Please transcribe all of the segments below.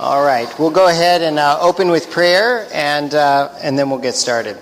All right, we'll go ahead and open with prayer, and then we'll get started.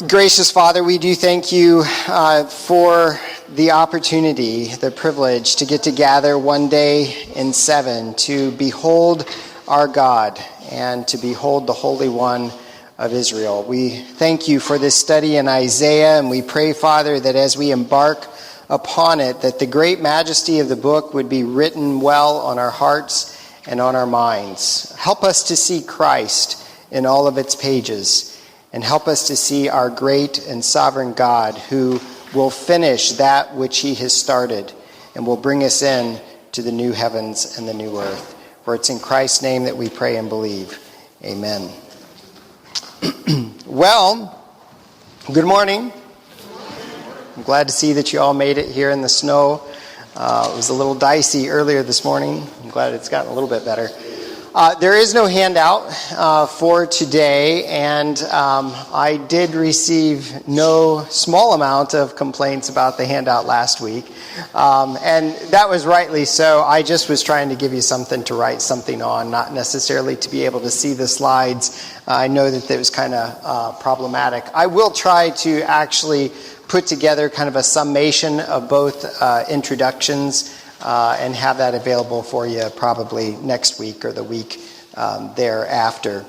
Gracious Father, we do thank you for the opportunity, the privilege to get to gather one day in 7 to behold our God and to behold the Holy One of Israel. We thank you for this study in Isaiah, and we pray, Father, that as we embark upon it, that the great majesty of the book would be written well on our hearts and on our minds. Help us to see Christ in all of its pages, and help us to see our great and sovereign God who will finish that which he has started and will bring us in to the new heavens and the new earth. For it's in Christ's name that we pray and believe. Amen. Well, good morning. I'm glad to see that you all made it here in the snow. It was a little dicey earlier this morning. I'm glad it's gotten a little bit better. There is no handout for today, and I did receive no small amount of complaints about the handout last week, and that was rightly so. I just was trying to give you something to write something on, not necessarily to be able to see the slides. I know that it was kind of problematic. I will try to actually put together kind of a summation of both introductions and have that available for you probably next week or the week thereafter.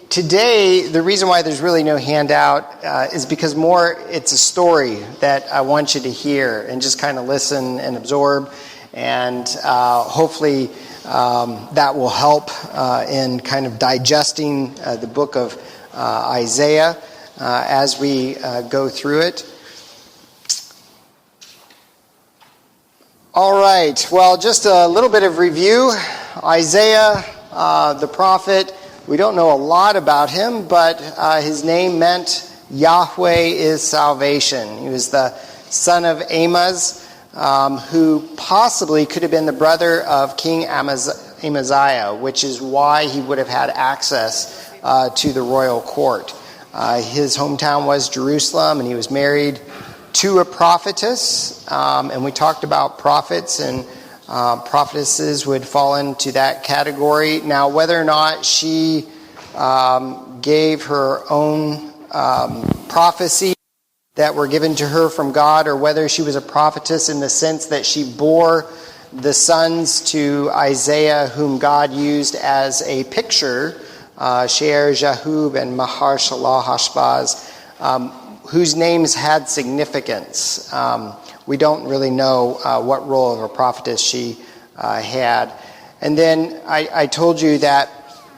Today, the reason why there's really no handout is because it's a story that I want you to hear and just kind of listen and absorb, and hopefully that will help in kind of digesting the book of Isaiah as we go through it. All right, well, just a little bit of review. Isaiah, the prophet, we don't know a lot about him, but his name meant Yahweh is salvation. He was the son of Amoz, who possibly could have been the brother of King Amaziah, which is why he would have had access to the royal court. His hometown was Jerusalem, and he was married to a prophetess, and we talked about prophets, and prophetesses would fall into that category. Now, whether or not she gave her own prophecy that were given to her from God, or whether she was a prophetess in the sense that she bore the sons to Isaiah, whom God used as a picture, Shear, Jahub, and Mahar Shalah Hashbaz, whose names had significance. We don't really know what role of a prophetess she had. And then I told you that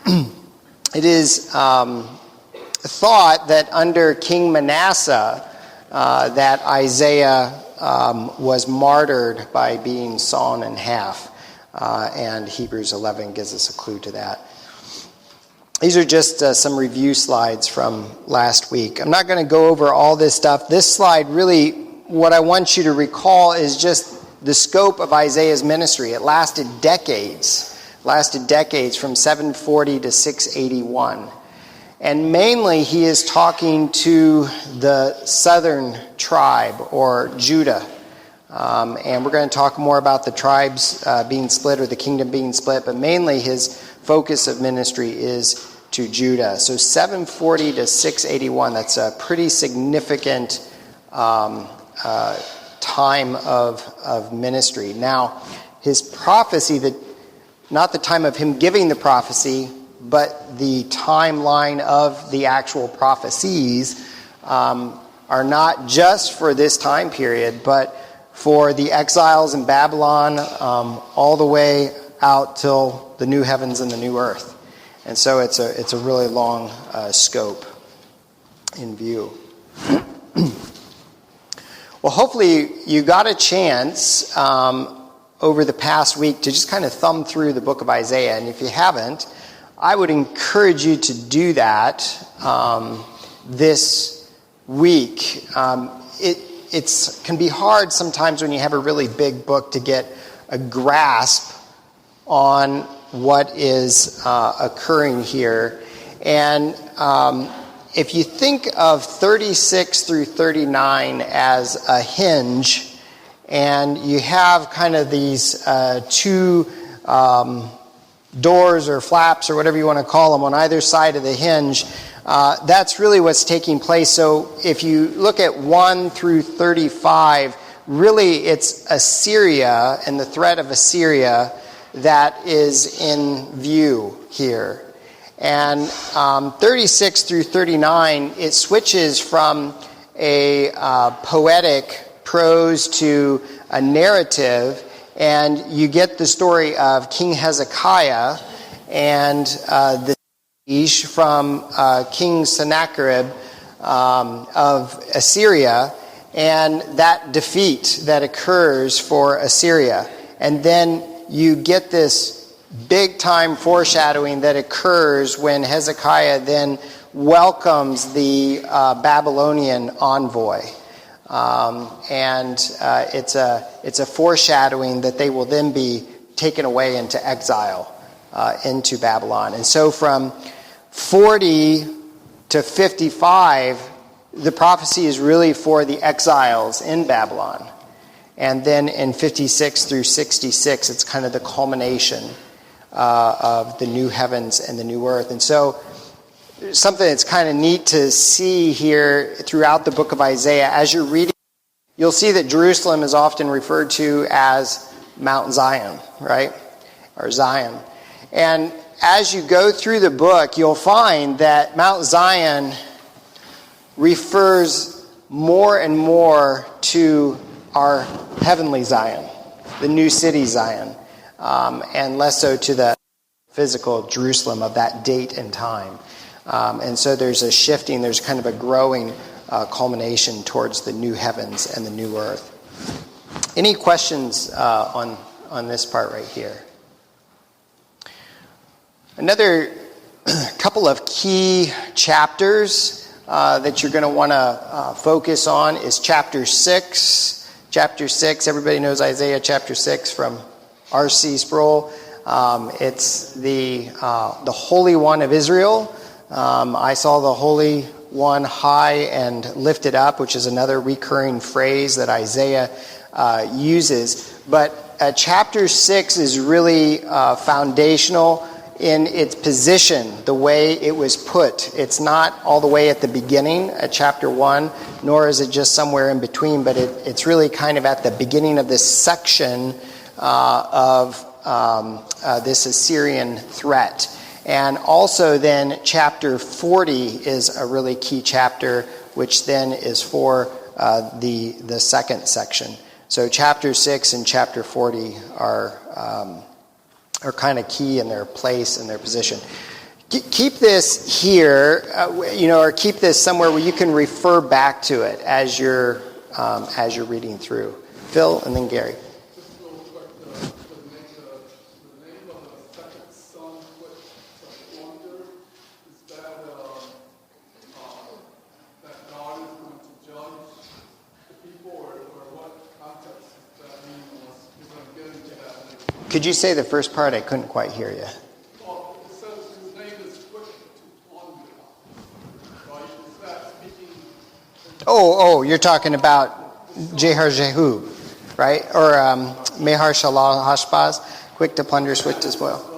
it is thought that under King Manasseh that Isaiah was martyred by being sawn in half. And Hebrews 11 gives us a clue to that. These are just some review slides from last week. I'm not going to go over all this stuff. This slide really, what I want you to recall is just the scope of Isaiah's ministry. It lasted decades from 740 to 681. And mainly he is talking to the southern tribe, or Judah. And we're going to talk more about the tribes being split, or the kingdom being split, but mainly his focus of ministry is to Judah. So 740 to 681, that's a pretty significant time of ministry. Now, his prophecy, not the time of him giving the prophecy, but the timeline of the actual prophecies are not just for this time period, but for the exiles in Babylon all the way out till the new heavens and the new earth. And so it's a really long scope in view. Well, hopefully you got a chance over the past week to just kind of thumb through the book of Isaiah. And if you haven't, I would encourage you to do that this week. It can be hard sometimes when you have a really big book to get a grasp on what is occurring here. And if you think of 36 through 39 as a hinge and you have kind of these two doors or flaps or whatever you want to call them on either side of the hinge. That's really what's taking place. So if you look at 1 through 35, really it's Assyria and the threat of Assyria that is in view here. And 36 through 39, it switches from a poetic prose to a narrative, and you get the story of King Hezekiah and the siege from King Sennacherib of Assyria, and that defeat that occurs for Assyria. And then you get this big time foreshadowing that occurs when Hezekiah then welcomes the Babylonian envoy. It's a foreshadowing that they will then be taken away into exile into Babylon. And so from 40 to 55, the prophecy is really for the exiles in Babylon. And then in 56 through 66, it's kind of the culmination of the new heavens and the new earth. And so something that's kind of neat to see here throughout the book of Isaiah, as you're reading, you'll see that Jerusalem is often referred to as Mount Zion, right? Or Zion. And as you go through the book, you'll find that Mount Zion refers more and more to our heavenly Zion, the new city Zion, and less so to the physical Jerusalem of that date and time. And so there's a shifting, there's kind of a growing culmination towards the new heavens and the new earth. Any questions on this part right here? Another couple of key chapters that you're going to want to focus on is chapter 6. Chapter 6, everybody knows Isaiah chapter 6 from R.C. Sproul. It's the Holy One of Israel. I saw the Holy One high and lifted up, which is another recurring phrase that Isaiah uses. But chapter 6 is really foundational in its position, the way it was put. It's not all the way at the beginning at chapter 1, nor is it just somewhere in between, but it's really kind of at the beginning of this section of this Assyrian threat. And also then chapter 40 is a really key chapter, which then is for the second section. So chapter 6 and chapter 40 are kind of key in their place and their position. Keep this here, or keep this somewhere where you can refer back to it as you're reading through. Phil and then Gary. Just real quick, the name of the second son, wonder, is that God is going to judge the people, or what context does that mean? Because I'm getting to that later. Could you say the first part? I couldn't quite hear you. Well, it says his name is quick to wonder. Right? Is that speaking? Oh, you're talking about Jehu, right? Or Mehar Shalal Hashbaz, quick to plunder, swift to spoil.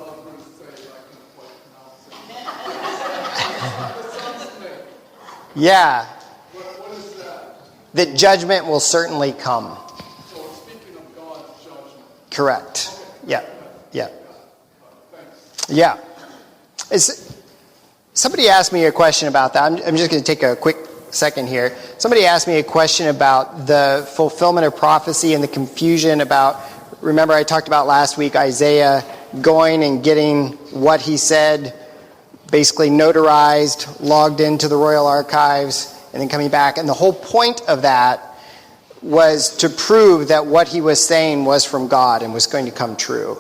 Yeah. What is that? That judgment will certainly come. So it's speaking of God's judgment. Correct. Yeah. Thanks. Yeah. Somebody asked me a question about that. I'm just going to take a quick second here. Somebody asked me a question about the fulfillment of prophecy and the confusion about, remember I talked about last week Isaiah going and getting what he said basically notarized, logged into the royal archives, and then coming back. And the whole point of that was to prove that what he was saying was from God and was going to come true.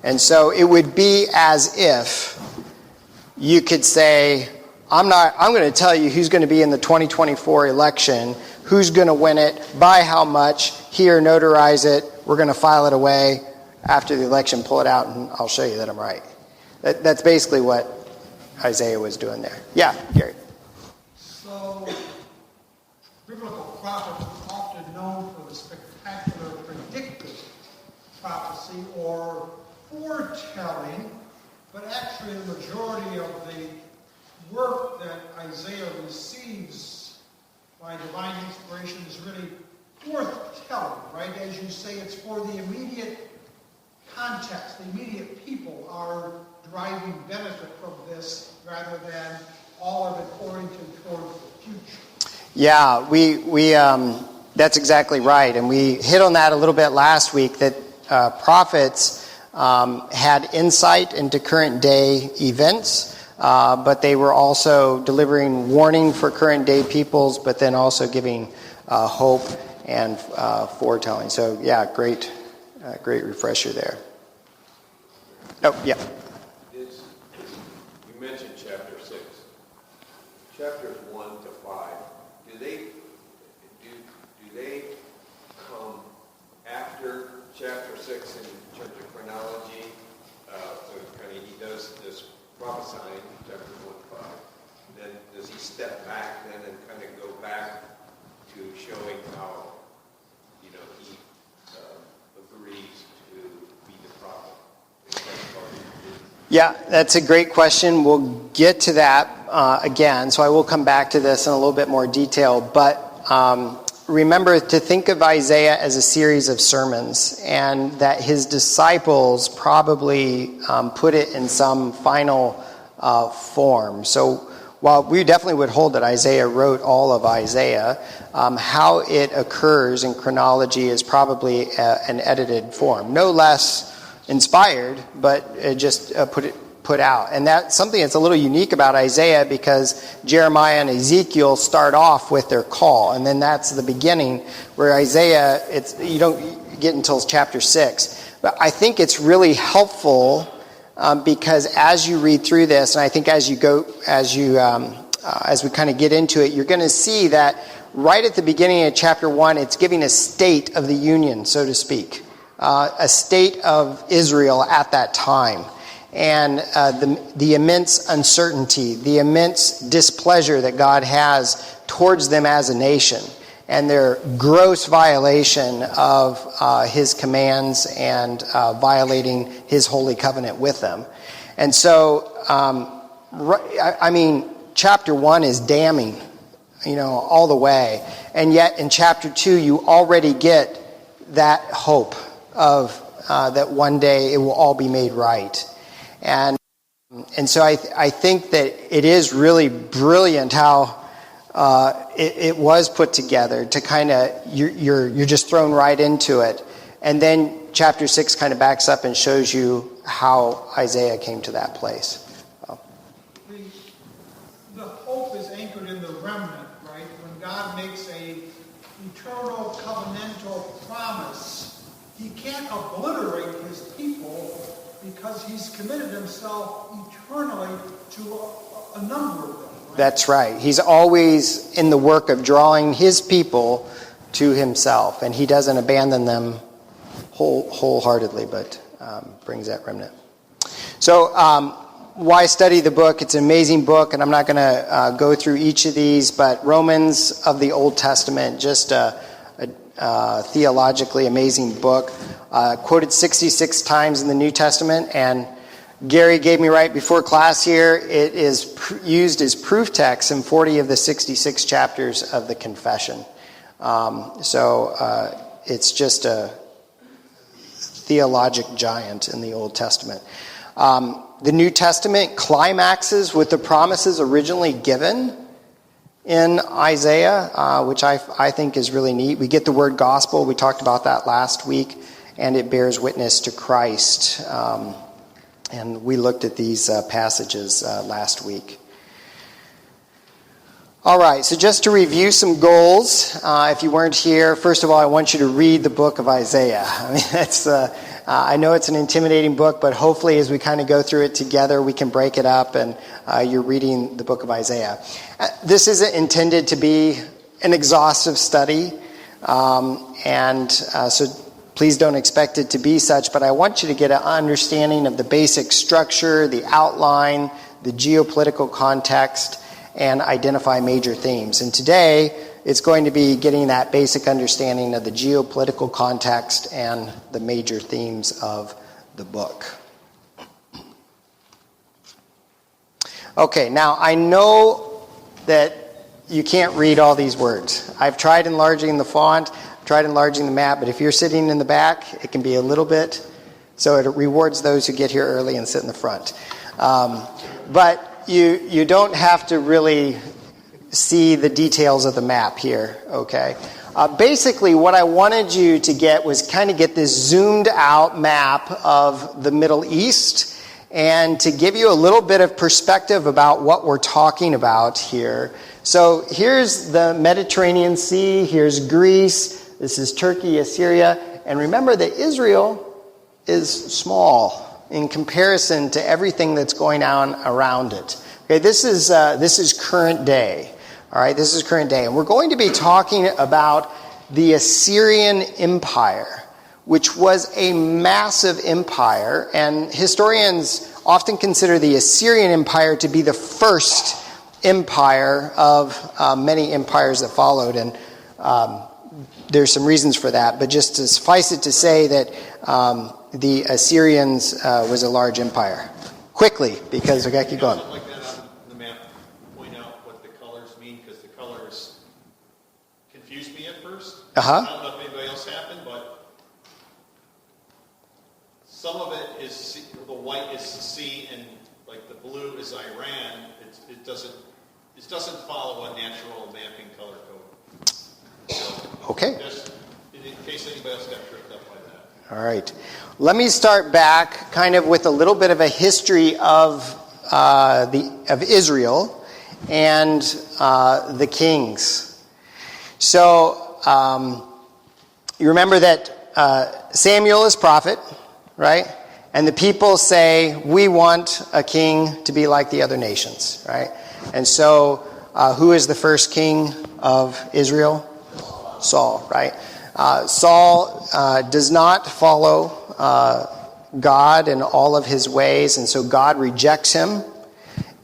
And so it would be as if you could say, I'm going to tell you who's going to be in the 2024 election, who's going to win it, by how much, here, notarize it, we're going to file it away, after the election, pull it out, and I'll show you that I'm right. That's basically what Isaiah was doing there. Yeah, Gary. So, biblical prophets are often known for the spectacular prophecy or foretelling, but actually the majority of the work that Isaiah receives by divine inspiration is really foretelling, right? As you say, it's for the immediate context. The immediate people are deriving benefit from this rather than all of it oriented toward the future. Yeah, we that's exactly right. And we hit on that a little bit last week, that prophets had insight into current day events, but they were also delivering warning for current day peoples, but then also giving hope and foretelling. So yeah, great refresher there. Oh, yeah. You mentioned chapter 6. Chapters 1 to 5, do they come after chapter 6 in terms of chronology? So kind of he does this prophesying, chapter 1 to 5. Then does he step back then and kind of go back to showing how he agrees to be the prophet? Yeah, that's a great question. We'll get to that again, so I will come back to this in a little bit more detail. But remember to think of Isaiah as a series of sermons, and that his disciples probably put it in some final form. So while we definitely would hold that Isaiah wrote all of Isaiah, how it occurs in chronology is probably an edited form. No less inspired, but just put out. And that's something that's a little unique about Isaiah, because Jeremiah and Ezekiel start off with their call, and then that's the beginning, where Isaiah, you don't get until chapter 6. But I think it's really helpful because as you read through this, and I think as we kind of get into it, you're going to see that right at the beginning of chapter 1, it's giving a state of the union, so to speak. A state of Israel at that time, and the immense uncertainty, the immense displeasure that God has towards them as a nation, and their gross violation of his commands and violating his holy covenant with them. And so, chapter 1 is damning, all the way, and yet in chapter 2 you already get that hope of that one day it will all be made right. And so I think that it is really brilliant how it was put together to kind of, you're just thrown right into it. And then chapter 6 kind of backs up and shows you how Isaiah came to that place. The hope is anchored in the remnant, right? When God makes a eternal covenantal promise, he can't obliterate his people because he's committed himself eternally to a number of them. Right? That's right. He's always in the work of drawing his people to himself, and he doesn't abandon them wholeheartedly, but brings that remnant. So why study the book? It's an amazing book, and I'm not going to go through each of these, but Romans of the Old Testament, just a theologically amazing book, quoted 66 times in the New Testament, and Gary gave me right before class here, it is used as proof text in 40 of the 66 chapters of the Confession. So it's just a theologic giant in the Old Testament. The New Testament climaxes with the promises originally given in Isaiah, which I think is really neat. We get the word gospel. We talked about that last week, and it bears witness to Christ. And we looked at these passages last week. All right, so just to review some goals, if you weren't here, first of all, I want you to read the book of Isaiah. I mean, that's I know it's an intimidating book, but hopefully as we kind of go through it together, we can break it up, and you're reading the book of Isaiah. This isn't intended to be an exhaustive study, so please don't expect it to be such, but I want you to get an understanding of the basic structure, the outline, the geopolitical context, and identify major themes. And today, it's going to be getting that basic understanding of the geopolitical context and the major themes of the book. Okay, now I know that you can't read all these words. I've tried enlarging the font, tried enlarging the map, but if you're sitting in the back, it can be a little bit, so it rewards those who get here early and sit in the front. But you don't have to really see the details of the map here, okay? Basically, what I wanted you to get was kind of get this zoomed out map of the Middle East and to give you a little bit of perspective about what we're talking about here. So here's the Mediterranean Sea, here's Greece, this is Turkey, Assyria, and remember that Israel is small in comparison to everything that's going on around it. Okay, this is current day. All right, this is current day, and we're going to be talking about the Assyrian Empire, which was a massive empire, and historians often consider the Assyrian Empire to be the first empire of many empires that followed, and there's some reasons for that, but just to suffice it to say that the Assyrians was a large empire. Quickly, because we got to keep going. Like that on the map, point out what the colors mean, because the colors confused me at first. I don't know if anybody else happened, but some of it is sea, the white is the sea, and like the blue is Iran. It doesn't follow a natural mapping color code. So, Okay. just in case anybody else got tripped up by that. All right. Let me start back kind of with a little bit of a history of Israel and the kings. So you remember that Samuel is prophet, right? And the people say, we want a king to be like the other nations, right? And so who is the first king of Israel? Saul, right? Saul does not follow God in all of his ways, and so God rejects him,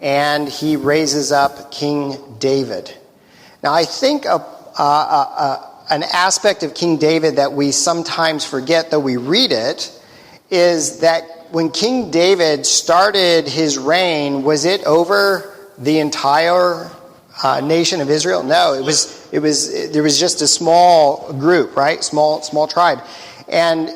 and he raises up King David. Now, I think an aspect of King David that we sometimes forget, though we read it, is that when King David started his reign, was it over the entire nation of Israel? No, there was just a small group, right? Small tribe. And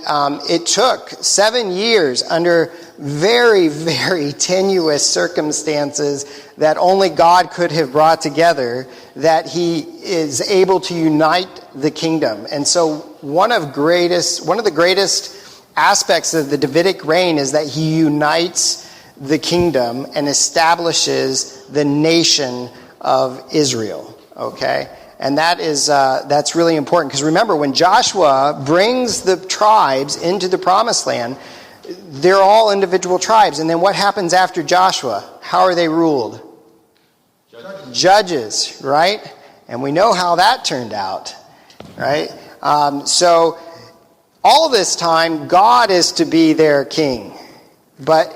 it took 7 years under very, very tenuous circumstances that only God could have brought together that he is able to unite the kingdom. And so one of the greatest aspects of the Davidic reign is that he unites the kingdom and establishes the nation of Israel, okay? And that's really important, because remember, when Joshua brings the tribes into the promised land, they're all individual tribes. And then what happens after Joshua? How are they ruled? Judges, right? And we know how that turned out, right? So all this time, God is to be their king. But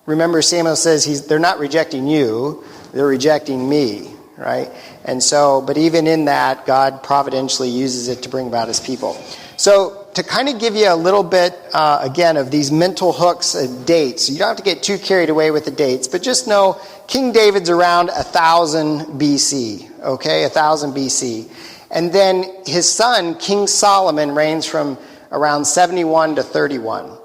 remember, Samuel says they're not rejecting you, they're rejecting me, right? And so, but even in that, God providentially uses it to bring about his people. So to kind of give you a little bit, again, of these mental hooks of dates, you don't have to get too carried away with the dates, but just know King David's around 1000 BC, okay, 1000 BC. And then his son, King Solomon, reigns from around 71 to 31.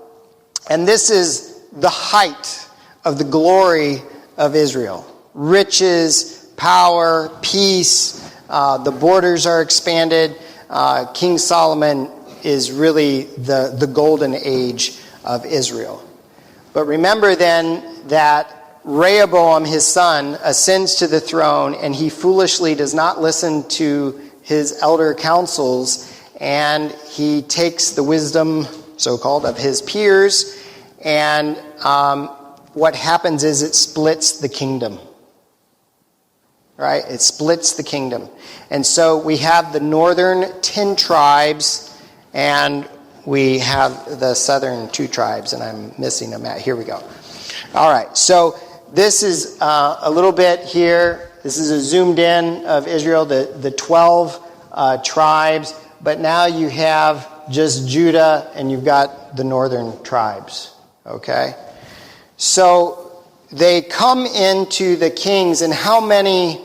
And this is the height of the glory of Israel. Riches, power, peace, the borders are expanded. King Solomon is really the golden age of Israel. But remember then that Rehoboam, his son, ascends to the throne, and he foolishly does not listen to his elder counsels, and he takes the wisdom, so-called, of his peers, and what happens is it splits the kingdom. Right? It splits the kingdom. And so we have the northern 10 tribes, and we have the southern 2 tribes, and I'm missing a map. Here we go. All right, so this is a little bit here This is a zoomed in of Israel, the 12 tribes. But now you have just Judah, and you've got the northern tribes. Okay? So they come into the kings, and how many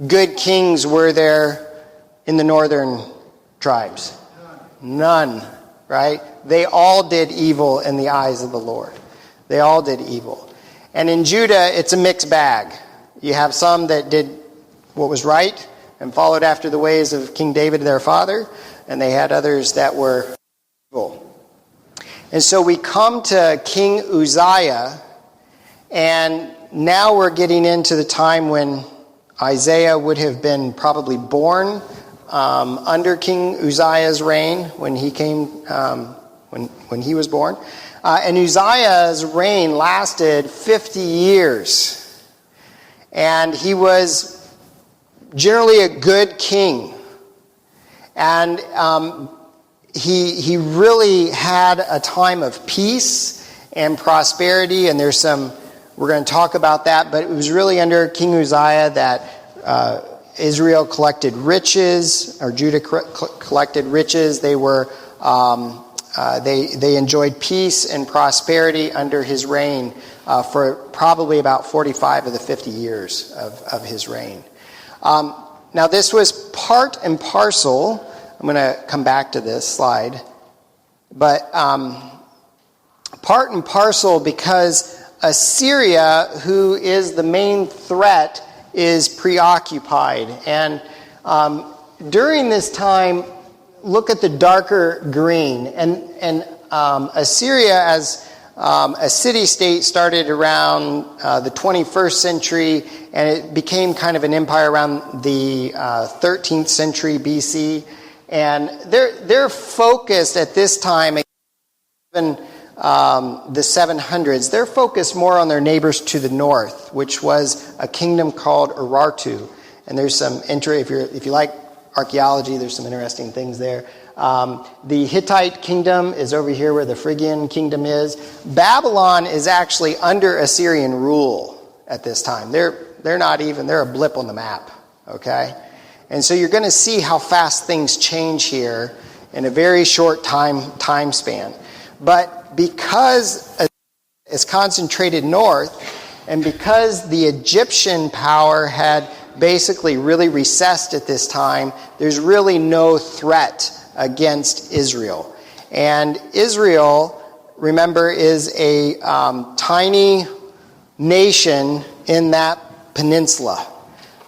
good kings were there in the northern tribes? None, right? They all did evil in the eyes of the Lord. They all did evil. And in Judah, it's a mixed bag. You have some that did what was right and followed after the ways of King David, their father, and they had others that were evil. And so we come to King Uzziah, and now we're getting into the time when Isaiah would have been probably born under King Uzziah's reign when he came, when he was born. And Uzziah's reign lasted 50 years. And he was generally a good king. And he really had a time of peace and prosperity. And there's some, we're going to talk about that, but it was really under King Uzziah that Israel collected riches, or Judah collected riches. They were they enjoyed peace and prosperity under his reign for probably about 45 of the 50 years of his reign. Now this was part and parcel. I'm going to come back to this slide, but part and parcel because Assyria, who is the main threat, is preoccupied. And during this time, look at the darker green. And Assyria as a city-state started around the 21st century, and it became kind of an empire around the 13th century BC. And they're focused at this time, even the 700s, they're focused more on their neighbors to the north, which was a kingdom called Urartu. And there's some if you like archaeology, there's some interesting things there. The Hittite kingdom is over here where the Phrygian kingdom is. Babylon is actually under Assyrian rule at this time. They're a blip on the map, okay? And so you're going to see how fast things change here in a very short time span. But because it's concentrated north, and because the Egyptian power had basically really recessed at this time, there's really no threat against Israel. And Israel, remember, is a tiny nation in that peninsula.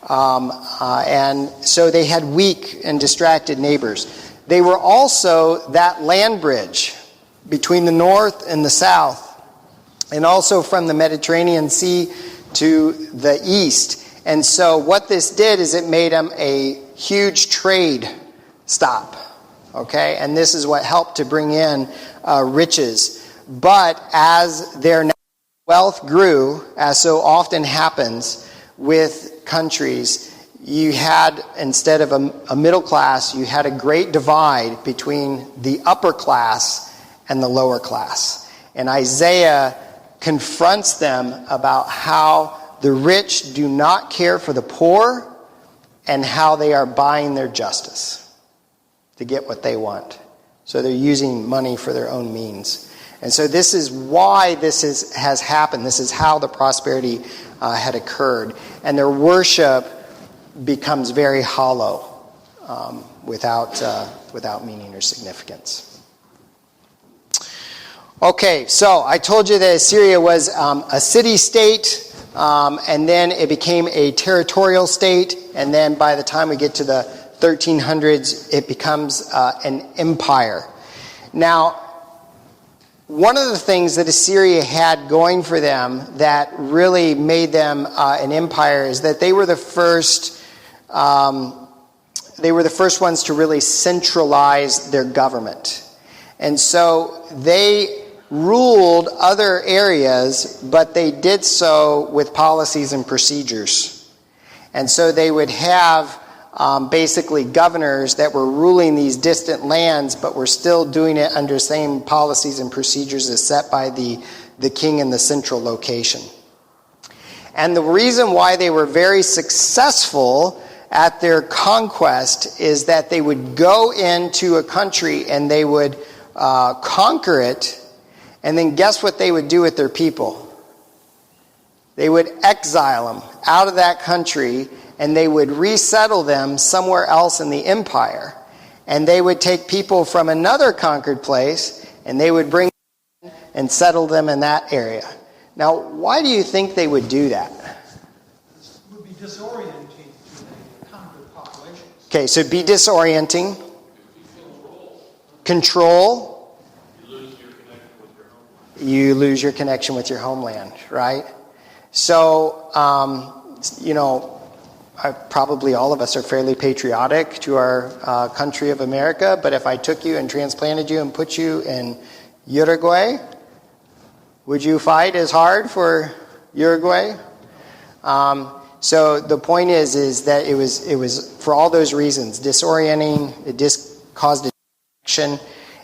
And so they had weak and distracted neighbors. They were also that land bridge between the north and the south, and also from the Mediterranean Sea to the east. And so what this did is it made them a huge trade stop, okay? And this is what helped to bring in riches. But as their wealth grew, as so often happens with countries, you had, instead of a middle class, you had a great divide between the upper class and the lower class. And Isaiah confronts them about how the rich do not care for the poor and how they are buying their justice to get what they want. So they're using money for their own means. And so this is why this has happened. This is how the prosperity had occurred. And their worship becomes very hollow without meaning or significance. Okay, so I told you that Assyria was a city-state, and then it became a territorial state, and then by the time we get to the 1300s, it becomes an empire. Now, one of the things that Assyria had going for them that really made them an empire is that they were the first ones to really centralize their government. And so they ruled other areas, but they did so with policies and procedures. And so they would have basically governors that were ruling these distant lands, but were still doing it under the same policies and procedures as set by the king in the central location. And the reason why they were very successful at their conquest is that they would go into a country and they would conquer it, and then guess what they would do with their people? They would exile them out of that country, and they would resettle them somewhere else in the empire. And they would take people from another conquered place, and they would bring them and settle them in that area. Now, why do you think they would do that? This would be disorienting to the conquered populations. Okay, so it'd be disorienting. Control. You lose your connection with your homeland, right? So, probably all of us are fairly patriotic to our country of America, but if I took you and transplanted you and put you in Uruguay, would you fight as hard for Uruguay? So the point is that it was for all those reasons, disorienting, it caused a distraction.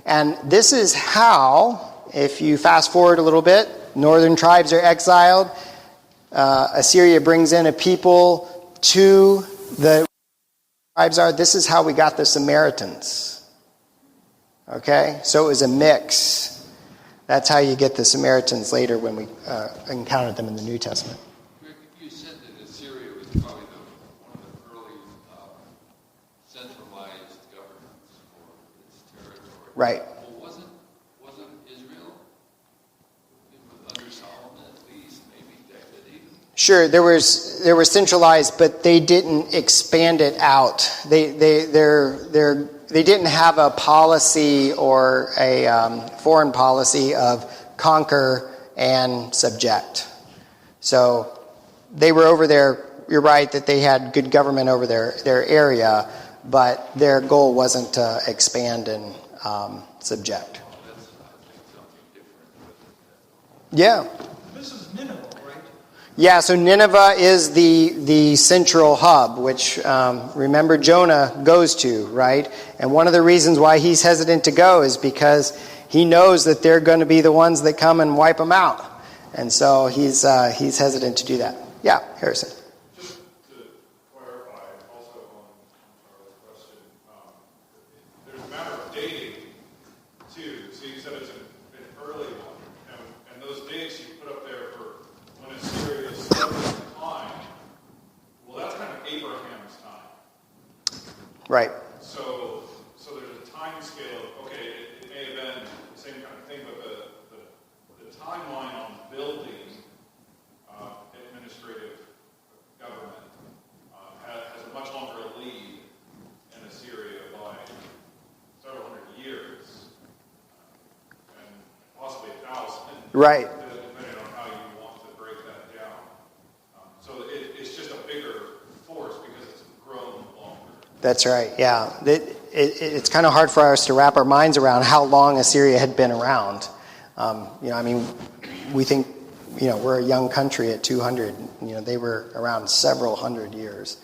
And this is how, if you fast forward a little bit, northern tribes are exiled. Assyria brings in a people to the tribes are. This is how we got the Samaritans. Okay? So it was a mix. That's how you get the Samaritans later when we encountered them in the New Testament. You said that Assyria was probably one of the early centralized governments for its territory. Right. Well, wasn't Israel under Solomon at least, maybe David even? Sure, there was centralized, but they didn't expand it out. They didn't have a policy or a foreign policy of conquer and subject. So they were over there. You're right that they had good government over their area, but their goal wasn't to expand and subject. Yeah. This is Nineveh, right? Yeah, so Nineveh is the central hub, which, remember, Jonah goes to, right? And one of the reasons why he's hesitant to go is because he knows that they're going to be the ones that come and wipe him out. And so he's hesitant to do that. Yeah, Harrison. Just to clarify, also on Charlie's question, there's a matter of dating, too. So you said it's an early one. And those dates you put up there for when Assyria started in time, well, that's kind of Abraham's time. Right. So there's a time scale of, okay, it may have been the same kind of thing, but the timeline on building administrative government has a much longer lead in Assyria by several hundred years, and possibly 1,000. Right. Depending on how you want to break that down. So it's just a bigger force because it's grown longer. That's right, yeah. It's kind of hard for us to wrap our minds around how long Assyria had been around. We think, we're a young country at 200. They were around several hundred years.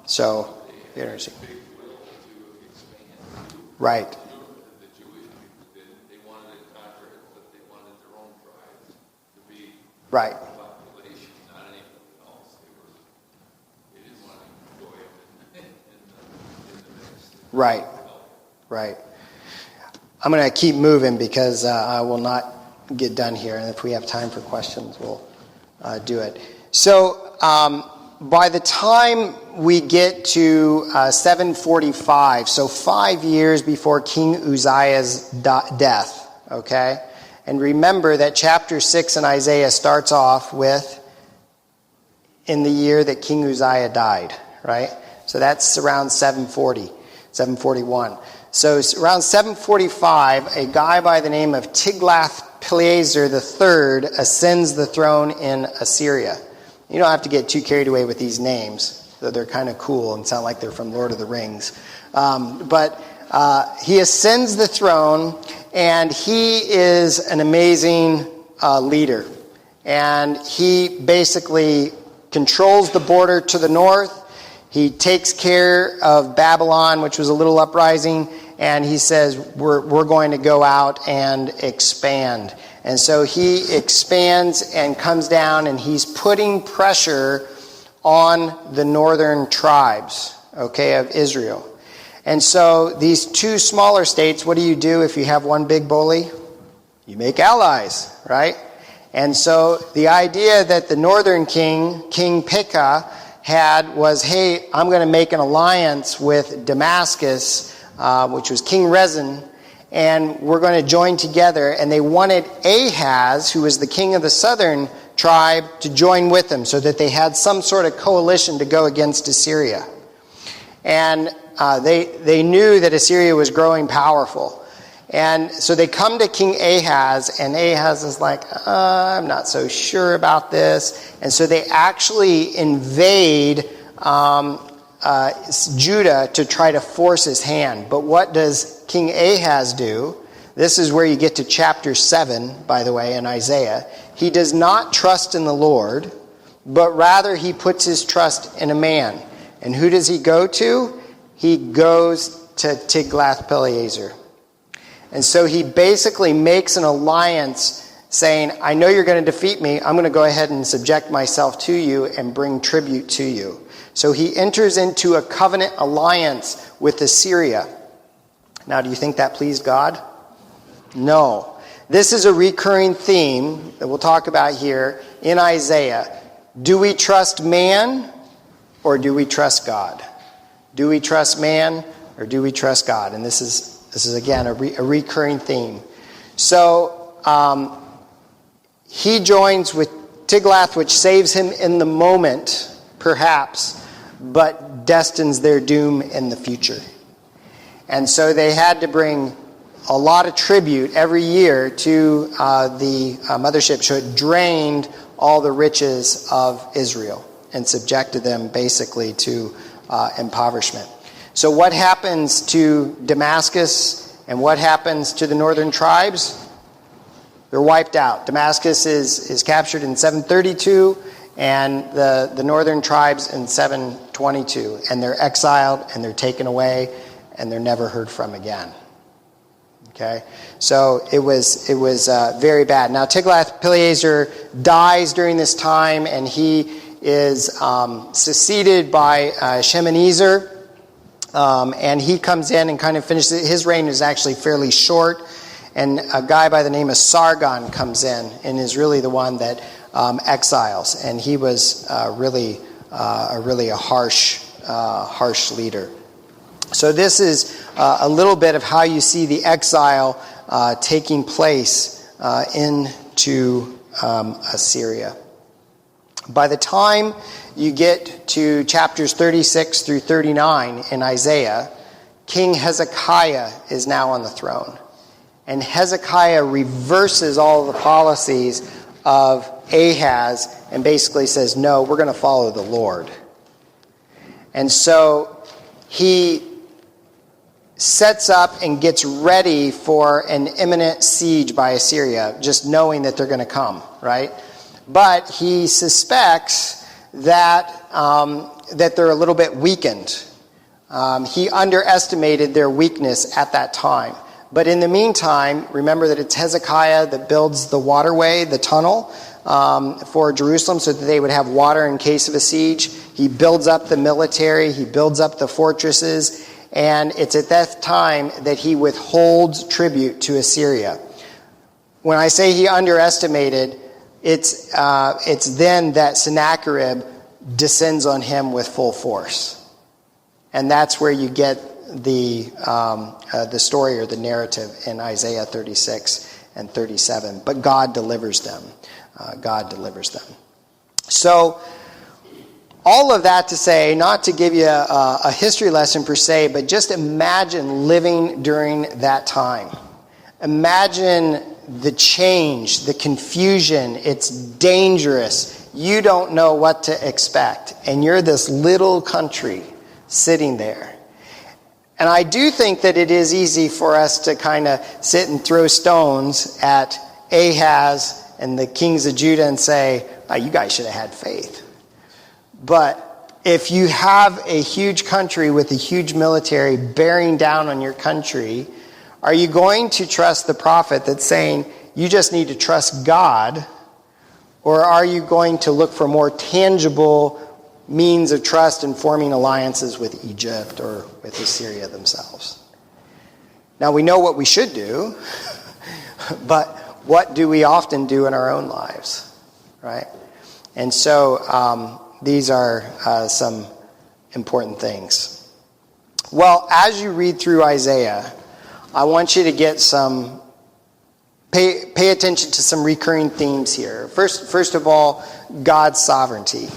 So, interesting. Right. The Jewish people didn't. They wanted to conquer it, but they wanted their own tribes to be Right. population, not anything else. They didn't want to join in the mix. Right. Right. I'm going to keep moving because I will not get done here. And if we have time for questions, we'll do it. So by the time we get to 745, so 5 years before King Uzziah's death, okay? And remember that chapter 6 in Isaiah starts off with in the year that King Uzziah died, right? So that's around 740, 741. So around 745, a guy by the name of Tiglath-Pileser III ascends the throne in Assyria. You don't have to get too carried away with these names, though they're kind of cool and sound like they're from Lord of the Rings. But he ascends the throne, and he is an amazing leader. And he basically controls the border to the north. He takes care of Babylon, which was a little uprising, and he says, we're going to go out and expand. And so he expands and comes down, and he's putting pressure on the northern tribes, okay, of Israel. And so these two smaller states, what do you do if you have one big bully? You make allies, right? And so the idea that the northern king, King Pekah, had was, hey, I'm going to make an alliance with Damascus, which was King Rezin, and we're going to join together. And they wanted Ahaz, who was the king of the southern tribe, to join with them so that they had some sort of coalition to go against Assyria. And they knew that Assyria was growing powerful. And so they come to King Ahaz, and Ahaz is like, I'm not so sure about this. And so they actually invade Judah to try to force his hand. But what does King Ahaz do? This is where you get to chapter 7, by the way, in Isaiah. He does not trust in the Lord, but rather he puts his trust in a man. And who does he go to? He goes to Tiglath-Pileser. And so he basically makes an alliance saying, I know you're going to defeat me. I'm going to go ahead and subject myself to you and bring tribute to you. So he enters into a covenant alliance with Assyria. Now, do you think that pleased God? No. This is a recurring theme that we'll talk about here in Isaiah. Do we trust man or do we trust God? Do we trust man or do we trust God? And this is again a recurring theme. So he joins with Tiglath, which saves him in the moment, perhaps, but destines their doom in the future. And so they had to bring a lot of tribute every year to the mothership, so it drained all the riches of Israel and subjected them basically to impoverishment. So what happens to Damascus and what happens to the northern tribes? They're wiped out. Damascus is captured in 732 and the northern tribes in 722. And they're exiled and they're taken away and they're never heard from again. Okay? So it was very bad. Now Tiglath-Pileser dies during this time, and he is succeeded by Shalmaneser. And he comes in and kind of finishes it. His reign is actually fairly short. And a guy by the name of Sargon comes in and is really the one that exiles. And he was really a harsh leader. So this is a little bit of how you see the exile taking place into Assyria. By the time you get to chapters 36 through 39 in Isaiah, King Hezekiah is now on the throne. And Hezekiah reverses all the policies of Ahaz and basically says, no, we're going to follow the Lord. And so he sets up and gets ready for an imminent siege by Assyria, just knowing that they're going to come, right? But he suspects that they're a little bit weakened. He underestimated their weakness at that time. But in the meantime, remember that it's Hezekiah that builds the waterway, the tunnel, for Jerusalem so that they would have water in case of a siege. He builds up the military. He builds up the fortresses. And it's at that time that he withholds tribute to Assyria. When I say he underestimated, it's then that Sennacherib descends on him with full force. And that's where you get the story or the narrative in Isaiah 36 and 37. But God delivers them. God delivers them. So all of that to say, not to give you a history lesson per se, but just imagine living during that time. Imagine the change, the confusion. It's dangerous. You don't know what to expect. And you're this little country sitting there. And I do think that it is easy for us to kind of sit and throw stones at Ahaz and the kings of Judah and say, oh, you guys should have had faith. But if you have a huge country with a huge military bearing down on your country, are you going to trust the prophet that's saying you just need to trust God? Or are you going to look for more tangible means of trust in forming alliances with Egypt or with Assyria themselves? Now, we know what we should do, but what do we often do in our own lives, right? And so these are some important things. Well, as you read through Isaiah, I want you to get some Pay attention to some recurring themes here. First of all, God's sovereignty.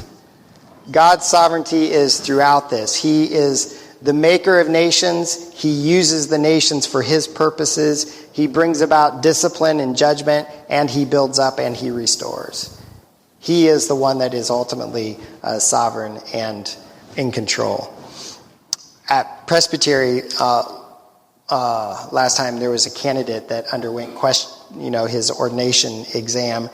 God's sovereignty is throughout this. He is the maker of nations. He uses the nations for his purposes. He brings about discipline and judgment, and he builds up and he restores. He is the one that is ultimately sovereign and in control. At Presbytery, last time there was a candidate that underwent his ordination exam,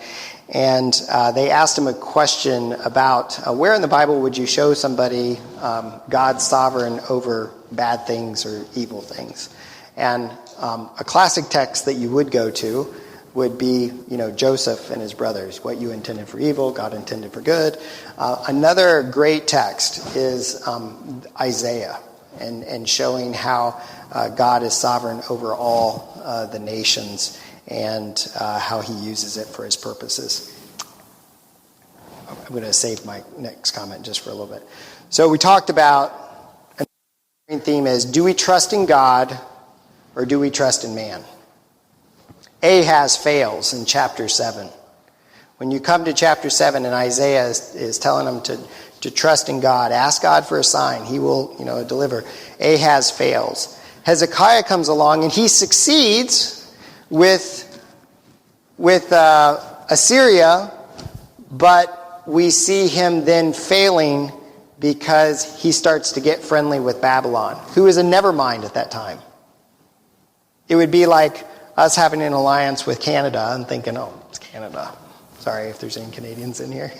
and they asked him a question about where in the Bible would you show somebody God's sovereign over bad things or evil things. And a classic text that you would go to would be Joseph and his brothers. What you intended for evil, God intended for good. Another great text is Isaiah, and showing how God is sovereign over all the nations and how he uses it for his purposes. I'm going to save my next comment just for a little bit. So we talked about, the main theme is, do we trust in God or do we trust in man? Ahaz fails in chapter 7. When you come to chapter 7 and Isaiah is telling them to trust in God, ask God for a sign, he will deliver. Ahaz fails. Hezekiah comes along and he succeeds with Assyria, but we see him then failing because he starts to get friendly with Babylon, who is a nevermind at that time. It would be like us having an alliance with Canada and thinking, oh, it's Canada. Sorry if there's any Canadians in here.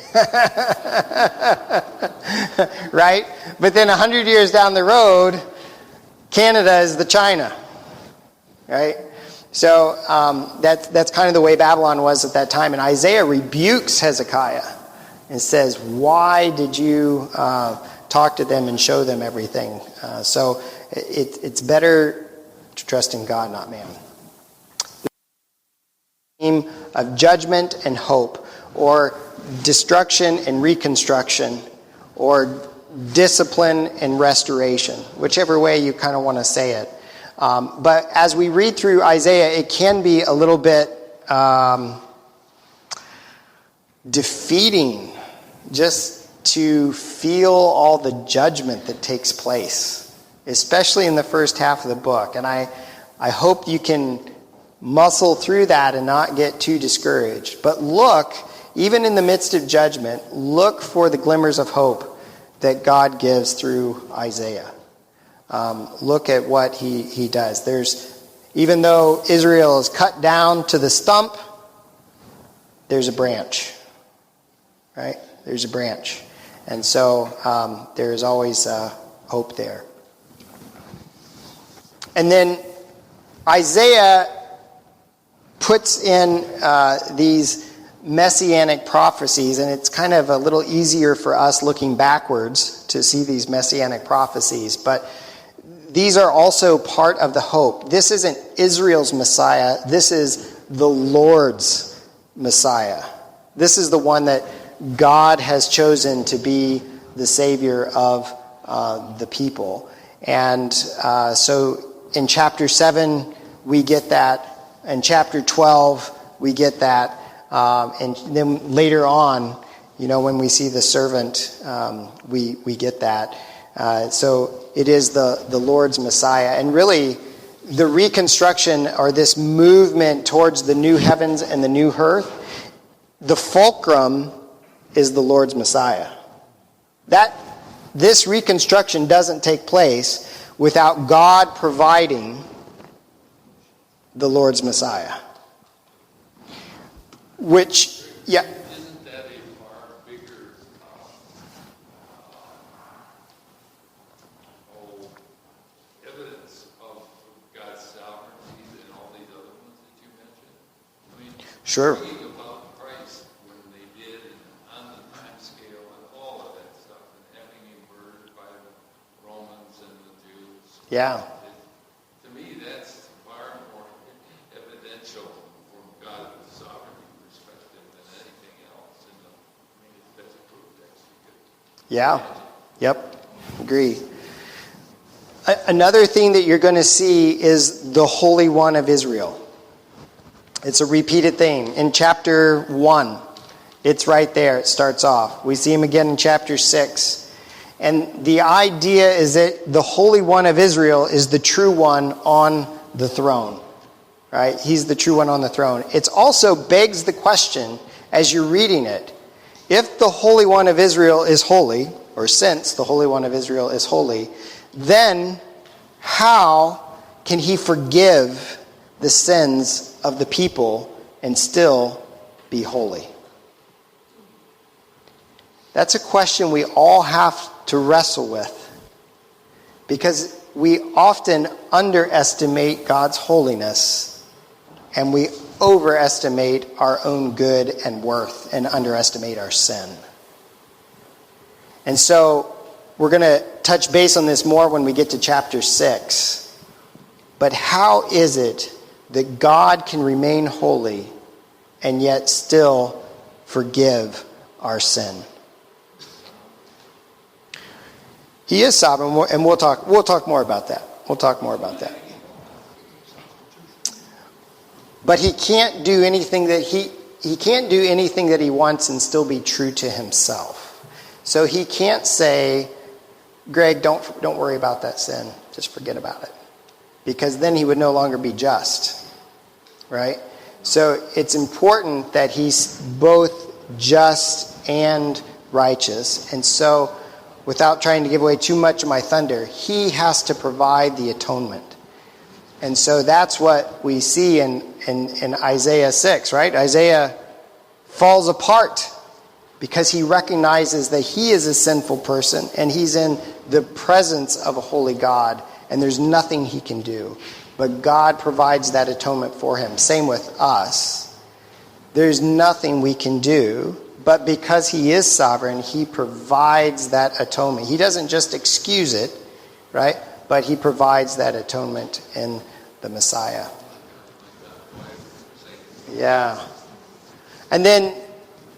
Right? But then 100 years down the road, Canada is the China. Right? So that's kind of the way Babylon was at that time. And Isaiah rebukes Hezekiah and says, why did you talk to them and show them everything? So it's better to trust in God, not man. The theme of judgment and hope, or destruction and reconstruction, or discipline and restoration, whichever way you kind of want to say it. But as we read through Isaiah, it can be a little bit defeating just to feel all the judgment that takes place, especially in the first half of the book. And I hope you can muscle through that and not get too discouraged. But look, even in the midst of judgment, look for the glimmers of hope that God gives through Isaiah. Look at what he does. Even though Israel is cut down to the stump, there's a branch, right? There's a branch. And so there is always hope there. And then Isaiah puts in these messianic prophecies, and it's kind of a little easier for us looking backwards to see these messianic prophecies, but these are also part of the hope. This isn't Israel's Messiah. This is the Lord's Messiah. This is the one that God has chosen to be the Savior of the people. And so in chapter 7, we get that. In chapter 12, we get that. And then later on, when we see the servant, we get that. So it is the Lord's Messiah. And really, the reconstruction, or this movement towards the new heavens and the new earth, the fulcrum is the Lord's Messiah. This reconstruction doesn't take place without God providing the Lord's Messiah. Which, yeah. Isn't that a far bigger Sure. Reading about Christ when they did and on the time scale and all of that stuff and having him murdered by the Romans and the Jews. Yeah. To me, that's far more evidential from God's sovereignty perspective than anything else. And that's a proof text you could Yeah. Yep. Agree. Another thing that you're going to see is the Holy One of Israel. It's a repeated theme. In chapter 1, it's right there. It starts off. We see him again in chapter 6. And the idea is that the Holy One of Israel is the true one on the throne. Right? He's the true one on the throne. It also begs the question, as you're reading it, if the Holy One of Israel is holy, or since the Holy One of Israel is holy, then how can he forgive the sins of the people and still be holy? That's a question we all have to wrestle with, because we often underestimate God's holiness and we overestimate our own good and worth and underestimate our sin. And so we're going to touch base on this more when we get to chapter 6. But how is it that God can remain holy and yet still forgive our sin? He is sovereign, and we'll talk more about that. We'll talk more about that. But he can't do anything that he can't do anything that he wants and still be true to himself. So he can't say, Greg, don't worry about that sin. Just forget about it. Because then he would no longer be just. Right? So it's important that he's both just and righteous. And so, without trying to give away too much of my thunder, he has to provide the atonement. And so that's what we see in Isaiah 6, right? Isaiah falls apart because he recognizes that he is a sinful person and he's in the presence of a holy God, and there's nothing he can do. But God provides that atonement for him. Same with us. There's nothing we can do, but because he is sovereign, he provides that atonement. He doesn't just excuse it, right? But he provides that atonement in the Messiah. Yeah. And then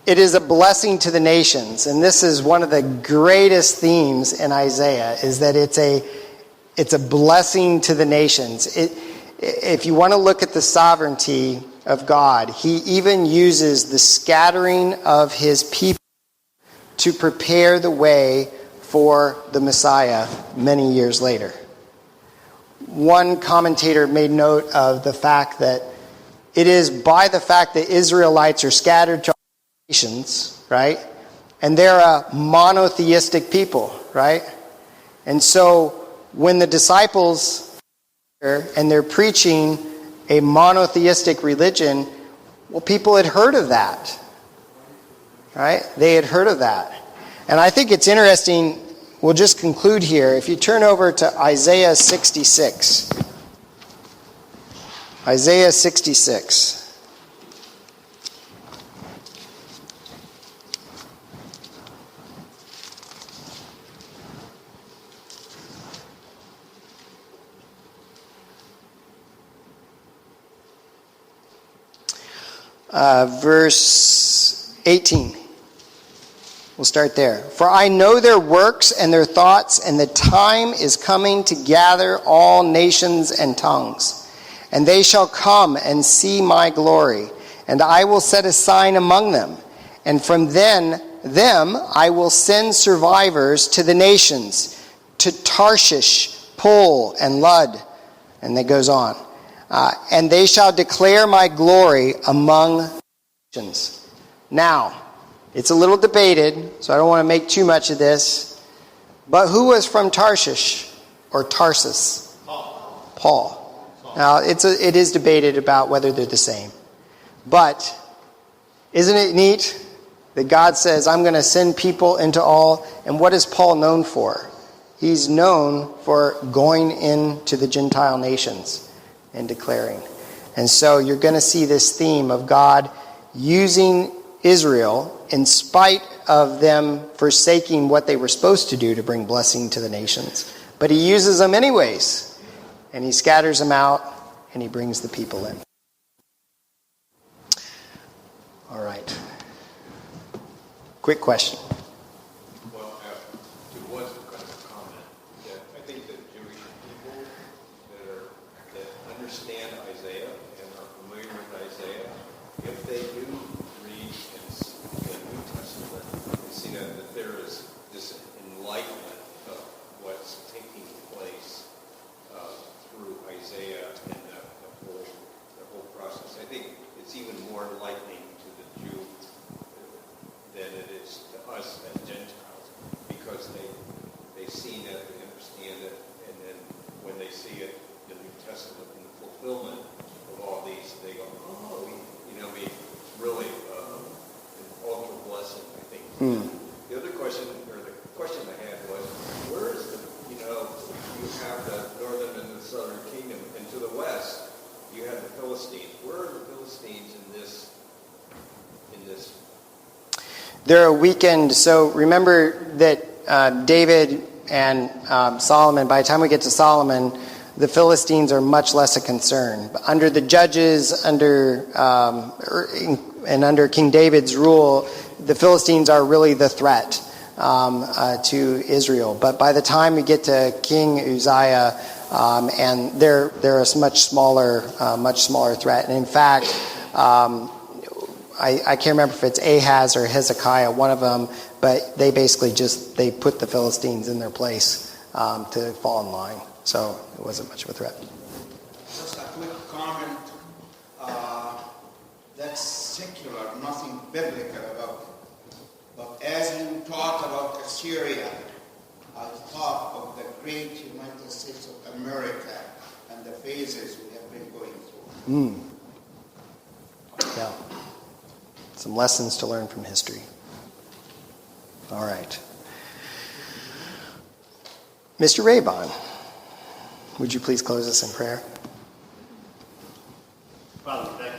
it is a blessing to the nations. And this is one of the greatest themes in Isaiah, is that it's a blessing to the nations. If you want to look at the sovereignty of God, he even uses the scattering of his people to prepare the way for the Messiah many years later. One commentator made note of the fact that it is by the fact that Israelites are scattered to all nations, right? And they're a monotheistic people, right? And so when the disciples and they're preaching a monotheistic religion, well, people had heard of that, right? They had heard of that. And I think it's interesting. We'll just conclude here. If you turn over to Isaiah 66. Isaiah 66. Verse 18. We'll start there. For I know their works and their thoughts, and the time is coming to gather all nations and tongues. And they shall come and see my glory, and I will set a sign among them. And from them I will send survivors to the nations, to Tarshish, Pul, and Lud. And it goes on. And they shall declare my glory among nations. Now, it's a little debated, so I don't want to make too much of this. But who was from Tarshish or Tarsus? Paul. Now, it is debated about whether they're the same. But isn't it neat that God says, I'm going to send people into all, and what is Paul known for? He's known for going into the Gentile nations and declaring. And so you're going to see this theme of God using Israel in spite of them forsaking what they were supposed to do to bring blessing to the nations. But he uses them anyways, and he scatters them out, and he brings the people in. All right. Quick question. Well, to was kind of comment that I think that Jewish people that understand Isaiah and are familiar with Isaiah, if they do read the New Testament, they see that there is this enlightenment of what's taking place through Isaiah and the whole process. I think it's even more enlightening to the Jew than it is to us as Gentiles, because they've seen it, they understand it, and then when they see it, the New Testament and the fulfillment of all these, they go, oh, we really an ultra blessing, I think. The other question, or the question I had was, where is you have the northern and the southern kingdom, and to the west, you have the Philistines. Where are the Philistines in this? They're weakened. So remember that David and Solomon, by the time we get to Solomon, the Philistines are much less a concern. But under the judges, under King David's rule, the Philistines are really the threat to Israel. But by the time we get to King Uzziah, and they're a much smaller threat. And in fact, I can't remember if it's Ahaz or Hezekiah, one of them, but they basically they put the Philistines in their place to fall in line. So it wasn't much of a threat. Just a quick comment. That's secular, nothing biblical about it. But as you talked about Assyria, I thought of the great United States of America and the phases we have been going through. Yeah. Some lessons to learn from history. All right. Mr. Raybon, would you please close us in prayer? Father, thank